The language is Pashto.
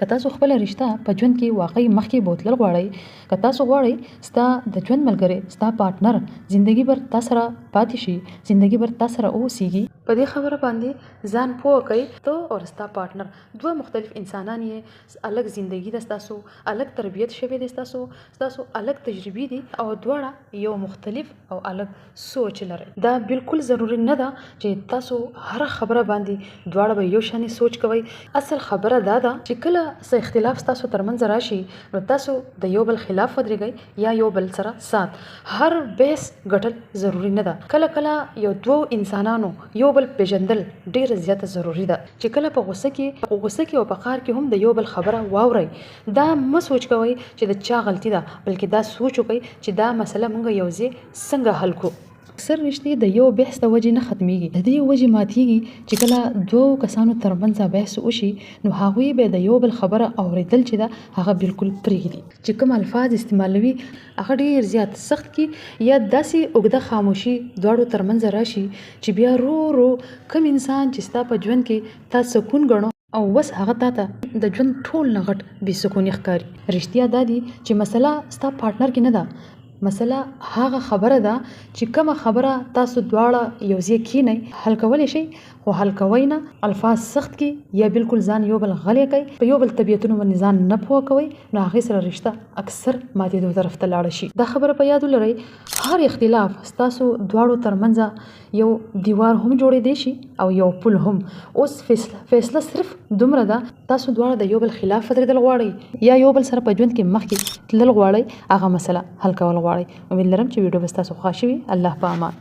که تاسو خپل رشتہ په ژوند کې واقعي مخکې بوتلل غواړئ، که تاسو غواړئ ستا د ژوند ملګری ستا پارټنر زندگی بر تا سره پاتې شي، زندگی بر تا سره اوسیږي، په دې خبره باندې ځان پوه کړئ. ته او ستا پارټنر دوه مختلف انسانان یې، الګ زندگی د تاسو، الګ تربیت شوی د تاسو الګ تجربې دي او دواړه یو مختلف او الګ سوچ لري. دا بالکل ضروری نه ده چې تاسو هر خبره باندې دواړه به یو شان سوچ کوئ. اصل خبره دا ده چې کله څه اختلاف تاسو ترمنځ راشي نو تاسو د یو بل خلاف ودرېږئ یا یو بل سره سات. هر بحث ګټل ضروری نه ده. کله کله یو دوه انسانانو یو بل پیژندل ډیر زیاته ضروری ده چې کله په غوسه کې او په قهر کې هم د یو بل خبره واورئ. دا مه سوچ کوئ چې د چا غلطي ده، بلکې دا سوچ وکړئ چې دا مسله موږ یو ځای څنګه حل کړو. اکثر رشتې د یو بحث د وجې نه ختمیږي، د دې وجې ماتیږي چې کله دوه کسانو ترمنځ بحث وشي نو هغوی به د یو بل خبره اوریدل چې ده هغه بالکل پرېږدي. چې کوم الفاظ استعمالوي هغه ډیر زیات سخت کی یا داسې اوږده خاموشي دواړو ترمنځ راشي چې بیا رو کوم انسان چې ستا په ژوند کې تا سکون ګڼو او وس هغه تاته د ژوند ټول نه غټ بې سکوني ښکاري. رښتیا دا دي چې مسله ستا پارټنر کې نه ده، مسله هغه خبره ده چې کومه خبره تاسو دواړه یو ځای کینئ حل کولی شئ، خو حل کوئ نه، الفاظ سخت کی یا بالکل ځان یو بل غلی کوي، په یو بل طبیعتونو باندې ځان نه پوه کوئ نو هغې سره رشته اکثر ماتېدو طرف ته لاړه شي. دا خبره په یاد ولرئ، هر اختلاف ستاسو دواړو ترمنځ یو دیوار هم جوړېدی شي او یو پل هم. اوس فیصله صرف دومره ده تاسو دواړه د یو بل خلاف ودرېدل غواړئ یا یو بل سره په ژوند کې مخکې تلل غواړئ، هغه مسله حل کول غواړئ. امید لرم چې ویډیو به ستاسو خوښ وي. الله په امان.